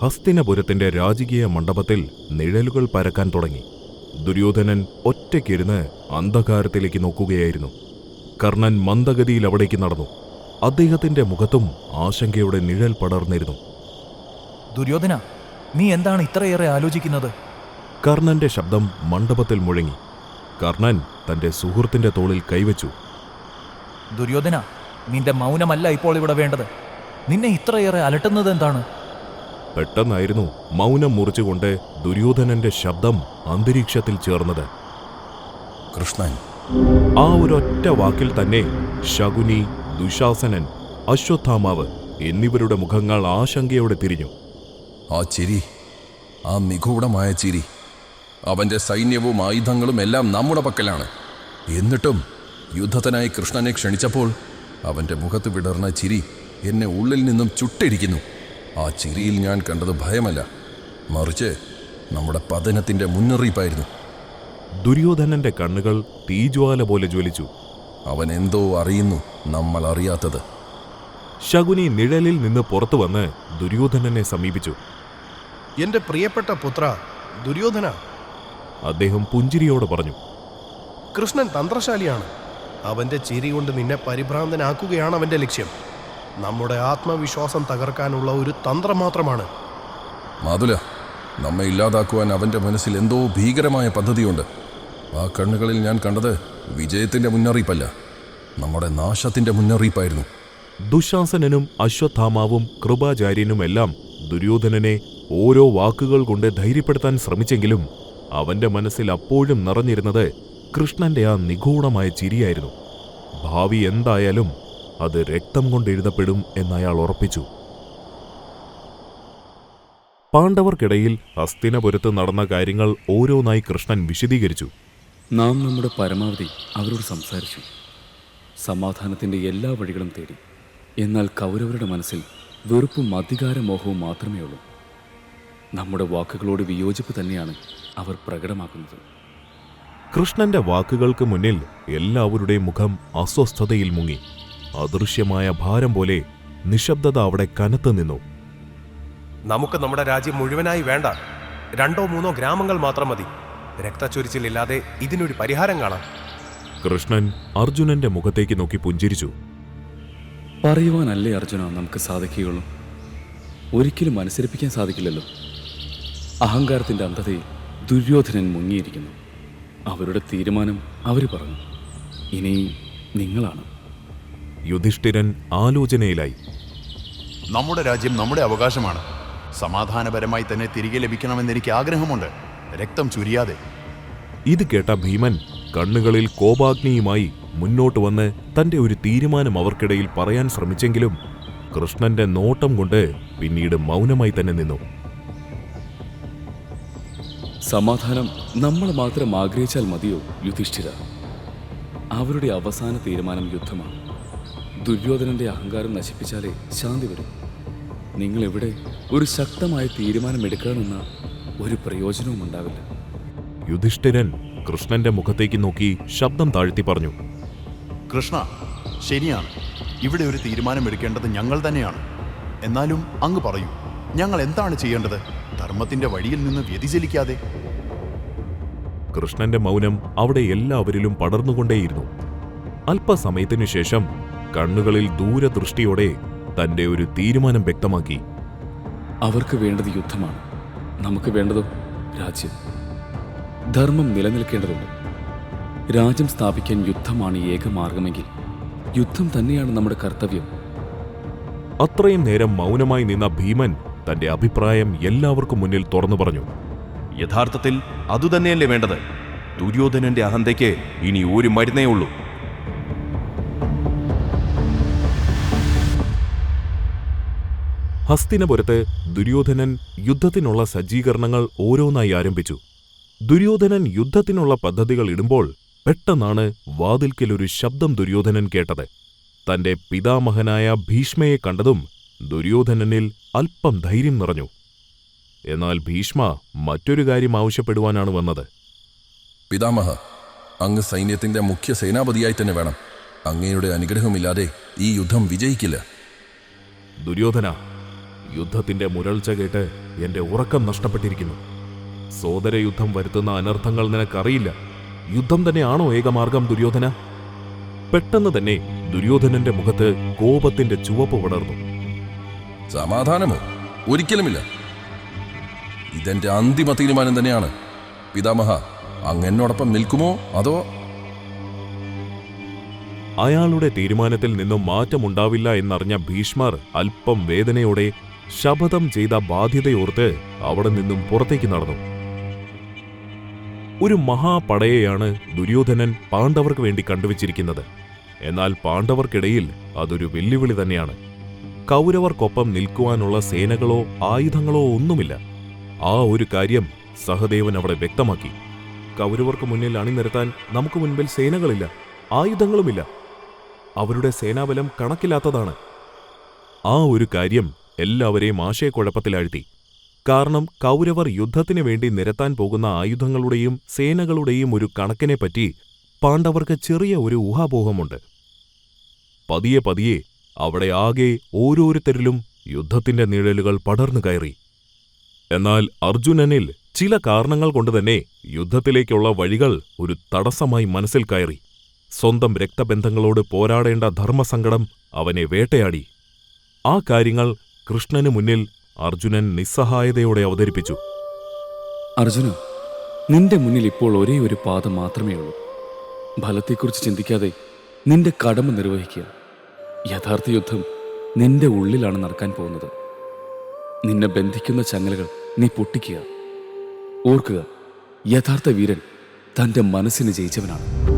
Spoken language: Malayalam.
ഹസ്തിനപുരത്തിന്റെ രാജകീയ മണ്ഡപത്തിൽ നിഴലുകൾ പരക്കാൻ തുടങ്ങി. ദുര്യോധനൻ ഒറ്റയ്ക്കിരുന്ന് അന്ധകാരത്തിലേക്ക് നോക്കുകയായിരുന്നു. കർണൻ മന്ദഗതിയിൽ അവിടേക്ക് നടന്നു. അദ്ദേഹത്തിന്റെ മുഖത്തും ആശങ്കയുടെ നിഴൽ പടർന്നിരുന്നു. ദുര്യോധന, നീ എന്താണ് ഇത്രയേറെ ആലോചിക്കുന്നത്? കർണന്റെ ശബ്ദം മണ്ഡപത്തിൽ മുഴങ്ങി. കർണൻ തന്റെ സുഹൃത്തിന്റെ തോളിൽ കൈവച്ചു. ദുര്യോധന, നിന്റെ മൗനമല്ല ഇപ്പോൾ ഇവിടെ വേണ്ടത്. നിന്നെ ഇത്രയേറെ അലട്ടുന്നത് എന്താണ്? പെട്ടെന്നായിരുന്നു മൗനം മുറിച്ചുകൊണ്ട് ദുര്യോധനന്റെ ശബ്ദം അന്തരീക്ഷത്തിൽ ചേർന്നത്. കൃഷ്ണൻ. ആ ഒരൊറ്റ വാക്കിൽ തന്നെ ശകുനി, ദുശാസനൻ, അശ്വത്ഥാമാവ് എന്നിവരുടെ മുഖങ്ങൾ ആശങ്കയോടെ തിരിഞ്ഞു. ആ ചിരി, ആ നിഗൂഢമായ ചിരി. അവന്റെ സൈന്യവും ആയുധങ്ങളും എല്ലാം നമ്മുടെ പക്കലാണ്. എന്നിട്ടും യുദ്ധത്തിനായി കൃഷ്ണനെ ക്ഷണിച്ചപ്പോൾ അവന്റെ മുഖത്ത് വിടർന്ന ചിരി എന്നെ ഉള്ളിൽ നിന്നും ചുട്ടിരിക്കുന്നു. ആ ചിരിയിൽ ഞാൻ കണ്ടത് ഭയമല്ല, മറിച്ച് നമ്മുടെ പതനത്തിന്റെ മുന്നറിയിപ്പായിരുന്നു. ദുര്യോധനന്റെ കണ്ണുകൾ തീജ്വാല പോലെ ജ്വലിച്ചു. അവൻ എന്തോ അറിയുന്നു, നമ്മൾ അറിയാത്തത്. ശകുനി നിഴലിൽ നിന്ന് പുറത്തു വന്ന് ദുര്യോധനനെ സമീപിച്ചു. എന്റെ പ്രിയപ്പെട്ട പുത്ര ദുര്യോധന, അദ്ദേഹം പുഞ്ചിരിയോടെ പറഞ്ഞു. കൃഷ്ണൻ തന്ത്രശാലിയാണ്. അവന്റെ ചിരി കൊണ്ട് നിന്നെ പരിഭ്രാന്തനാക്കുകയാണ് അവന്റെ ലക്ഷ്യം. നമ്മുടെ ആത്മവിശ്വാസം തകർക്കാനുള്ള ഒരു തന്ത്രം മാത്രമാണ്. മാതുല, നമ്മെ ഇല്ലാതാക്കുവാൻ അവന്റെ മനസ്സിൽ എന്തോ ഭീകരമായ പദ്ധതിയുണ്ട്. ആ കണ്ണുകളിൽ ഞാൻ കണ്ടത് വിജയത്തിന്റെ മുന്നറിയിപ്പല്ല, നമ്മുടെ നാശത്തിന്റെ മുന്നറിയിപ്പായിരുന്നു. ദുശാസനനും അശ്വത്ഥാമാവും കൃപാചാര്യനുമെല്ലാം ദുര്യോധനനെ ഓരോ വാക്കുകൾ കൊണ്ട് ധൈര്യപ്പെടുത്താൻ ശ്രമിച്ചെങ്കിലും അവന്റെ മനസ്സിൽ അപ്പോഴും നിറഞ്ഞിരുന്നത് കൃഷ്ണന്റെ ആ നിഗൂഢമായ ചിരിയായിരുന്നു. ഭാവി എന്തായാലും അത് രക്തം കൊണ്ട് എഴുതപ്പെടും എന്നയാൾ ഉറപ്പിച്ചു. പാണ്ഡവർക്കിടയിൽ ഹസ്തിനപുരത്ത് നടന്ന കാര്യങ്ങൾ ഓരോന്നായി കൃഷ്ണൻ വിശദീകരിച്ചു. നാം നമ്മുടെ പരമാവധി അവരോട് സംസാരിച്ചു. സമാധാനത്തിൻ്റെ എല്ലാ വഴികളും തേടി. എന്നാൽ കൗരവരുടെ മനസ്സിൽ വെറുപ്പും അധികാരമോഹവും മാത്രമേ ഉള്ളൂ. നമ്മുടെ വാക്കുകളോട് വിയോജിപ്പ് തന്നെയാണ് അവർ പ്രകടമാക്കുന്നത്. കൃഷ്ണന്റെ വാക്കുകൾക്ക് മുന്നിൽ എല്ലാവരുടെയും മുഖം അസ്വസ്ഥതയിൽ മുങ്ങി. അദൃശ്യമായ ഭാരം പോലെ നിശബ്ദത അവിടെ കനത്തു നിന്നു. നമുക്ക് നമ്മുടെ രാജ്യം മുഴുവനായി വേണ്ട, 2-3 ഗ്രാമങ്ങൾ മാത്രം മതി. രക്തച്ചൊരിച്ചിലില്ലാതെ ഇതിനൊരു പരിഹാരം കാണാം. കൃഷ്ണൻ അർജുനന്റെ മുഖത്തേക്ക് നോക്കി പുഞ്ചിരിച്ചു. പറയുവാനല്ലേ അർജുന നമുക്ക് സാധിക്കുകയുള്ളൂ. ഒരിക്കലും അനുസരിപ്പിക്കാൻ സാധിക്കില്ലല്ലോ. അഹങ്കാരത്തിൻ്റെ അന്ധതയിൽ ദുര്യോധനൻ മുങ്ങിയിരിക്കുന്നു. അവരുടെ തീരുമാനം അവർ പറഞ്ഞു. ഇനി നിങ്ങളാണ്. യുധിഷ്ഠിരൻ ആലോചനയിലായി. നമ്മുടെ രാജ്യം നമ്മുടെ അവകാശമാണ്. സമാധാനപരമായി തന്നെ തിരികെ ലഭിക്കണമെന്ന് എനിക്ക് ആഗ്രഹമുണ്ട്, രക്തം ചുരിയാതെ. ഇത് കേട്ട ഭീമൻ കണ്ണുകളിൽ കോപാഗ്നിയുമായി മുന്നോട്ട് വന്ന് തന്റെ ഒരു തീരുമാനം അവർക്കിടയിൽ പറയാൻ ശ്രമിച്ചെങ്കിലും കൃഷ്ണന്റെ നോട്ടം കൊണ്ട് പിന്നീട് മൗനമായി തന്നെ നിന്നു. സമാധാനം നമ്മൾ മാത്രം ആഗ്രഹിച്ചാൽ മതിയോ യുധിഷ്ഠിര? അവരുടെ അവസാന തീരുമാനം യുദ്ധമാണ്. ദുര്യോധനന്റെ അഹങ്കാരം നശിപ്പിച്ചാലേ ശാന്തി വരും. നിങ്ങളെവിടെ ഒരു ശക്തമായ തീരുമാനമെടുക്കാനെന്ന ഒരു പ്രയോജനവും ഉണ്ടാവില്ല. യുധിഷ്ഠിരൻ കൃഷ്ണന്റെ മുഖത്തേക്ക് നോക്കി ശബ്ദം താഴ്ത്തി പറഞ്ഞു. കൃഷ്ണ, ശരിയാണ്, ഇവിടെ ഒരു തീരുമാനം എടുക്കേണ്ടത് ഞങ്ങൾ തന്നെയാണ്. എന്നാലും അങ്ങ് പറയൂ, ഞങ്ങൾ എന്താണ് ചെയ്യേണ്ടത്, ധർമ്മത്തിന്റെ വഴിയിൽ നിന്ന് വ്യതിചലിക്കാതെ? കൃഷ്ണന്റെ മൗനം അവിടെ എല്ലാവരിലും പടർന്നുകൊണ്ടേയിരുന്നു. അല്പസമയത്തിനു ശേഷം കണ്ണുകളിൽ ദൂരദൃഷ്ടിയോടെ തന്റെ ഒരു തീരുമാനം വ്യക്തമാക്കി. അവർക്ക് വേണ്ടത് യുദ്ധമാണ്, നമുക്ക് വേണ്ടതോ രാജ്യം. ധർമ്മം നിലനിൽക്കേണ്ടതുണ്ട്. രാജ്യം സ്ഥാപിക്കാൻ യുദ്ധമാണ് ഏക മാർഗമെങ്കിൽ യുദ്ധം തന്നെയാണ് നമ്മുടെ കർത്തവ്യം. അത്രയും നേരം മൗനമായി നിന്ന ഭീമൻ തന്റെ അഭിപ്രായം എല്ലാവർക്കും മുന്നിൽ തുറന്നു പറഞ്ഞു. യഥാർത്ഥത്തിൽ അതുതന്നെയല്ലേ വേണ്ടത്? ദുര്യോധനന്റെ അഹന്തയ്ക്ക് ഇനി ഒരു മരുന്നേ ഉള്ളൂ. ഹസ്തിനപുരത്ത് ദുര്യോധനൻ യുദ്ധത്തിനുള്ള സജ്ജീകരണങ്ങൾ ഓരോന്നായി ആരംഭിച്ചു. ദുര്യോധനൻ യുദ്ധത്തിനുള്ള പദ്ധതികൾ ഇടുമ്പോൾ പെട്ടെന്നാണ് വാതിൽക്കൽ ഒരു ശബ്ദം ദുര്യോധനൻ കേട്ടത്. തന്റെ പിതാമഹനായ ഭീഷ്മയെ കണ്ടതും ദുര്യോധനനിൽ അല്പം ധൈര്യം നിറഞ്ഞു. എന്നാൽ ഭീഷ്മ മറ്റൊരു കാര്യം ആവശ്യപ്പെടുവാനാണ് വന്നത്. പിതാമഹ, അങ്ങ് സൈന്യത്തിന്റെ മുഖ്യ സേനാപതിയായി തന്നെ വേണം. അങ്ങയുടെ അനുഗ്രഹമില്ലാതെ ഈ യുദ്ധം വിജയിക്കില്ല. ദുര്യോധന, യുദ്ധത്തിന്റെ മുരൾച്ച കേട്ട് എന്റെ ഉറക്കം നഷ്ടപ്പെട്ടിരിക്കുന്നു. സോദരയുദ്ധം വരുത്തുന്ന അനർത്ഥങ്ങൾ നിനക്കറിയില്ല. യുദ്ധം തന്നെയാണോ ഏകമാർഗം ദുര്യോധന? പെട്ടെന്ന് തന്നെ ദുര്യോധനന്റെ മുഖത്ത് കോപത്തിന്റെ ചുവപ്പ് പടർന്നു. സമാധാനമോ? ഒരിക്കലുമില്ല. ഇതെന്റെ അന്തിമ തീരുമാനം തന്നെയാണ്. പിതാമഹ, അങ്ങ് എന്നോടൊപ്പം നിൽക്കുമോ അതോ? അയാളുടെ തീരുമാനത്തിൽ നിന്നും മാറ്റമുണ്ടാവില്ല എന്നറിഞ്ഞ ഭീഷ്മർ അല്പം വേദനയോടെ ശപഥം ചെയ്ത ബാധ്യതയോർത്ത് അവിടെ നിന്നും പുറത്തേക്ക് നടന്നു. ഒരു മഹാപടയെയാണ് ദുര്യോധനൻ പാണ്ഡവർക്ക് വേണ്ടി കണ്ടുവച്ചിരിക്കുന്നത്. എന്നാൽ പാണ്ഡവർക്കിടയിൽ അതൊരു വെല്ലുവിളി തന്നെയാണ്. കൗരവർക്കൊപ്പം നിൽക്കുവാനുള്ള സേനകളോ ആയുധങ്ങളോ ഒന്നുമില്ല. ആ ഒരു കാര്യം സഹദേവൻ അവിടെ വ്യക്തമാക്കി. കൗരവർക്ക് മുന്നിൽ അണിനിരത്താൻ നമുക്ക് മുൻപിൽ സേനകളില്ല, ആയുധങ്ങളുമില്ല. അവരുടെ സേനാബലം കണക്കില്ലാത്തതാണ്. ആ ഒരു കാര്യം എല്ലാവരെയും ആശയക്കുഴപ്പത്തിലാഴ്ത്തി. കാരണം കൗരവർ യുദ്ധത്തിന് വേണ്ടി നിരത്താൻ പോകുന്ന ആയുധങ്ങളുടെയും സേനകളുടെയും ഒരു കണക്കിനെപ്പറ്റി പാണ്ഡവർക്ക് ചെറിയ ഒരു ഊഹാപോഹമുണ്ട്. പതിയെ പതിയെ അവിടെ ആകെ ഓരോരുത്തരിലും യുദ്ധത്തിന്റെ നിഴലുകൾ പടർന്നു കയറി. എന്നാൽ അർജുനനിൽ ചില കാരണങ്ങൾ കൊണ്ടുതന്നെ യുദ്ധത്തിലേക്കുള്ള വഴികൾ ഒരു തടസ്സമായി മനസ്സിൽ കയറി. സ്വന്തം രക്തബന്ധങ്ങളോട് പോരാടേണ്ട ധർമ്മസങ്കടം അവനെ വേട്ടയാടി. ആ കാര്യങ്ങൾ കൃഷ്ണന് മുന്നിൽ അർജുനൻ നിസ്സഹായതയോടെ അവതരിപ്പിച്ചു. അർജുന, നിന്റെ മുന്നിൽ ഇപ്പോൾ ഒരേ ഒരു പാത മാത്രമേ ഉള്ളൂ. ഫലത്തെക്കുറിച്ച് ചിന്തിക്കാതെ നിന്റെ കടമ നിർവഹിക്കുക. യഥാർത്ഥ യുദ്ധം നിന്റെ ഉള്ളിലാണ് നടക്കാൻ പോകുന്നത്. നിന്നെ ബന്ധിക്കുന്ന ചങ്ങലകൾ നീ പൊട്ടിക്കുക. ഓർക്കുക, യഥാർത്ഥ വീരൻ തന്റെ മനസ്സിന് ജയിച്ചവനാണ്.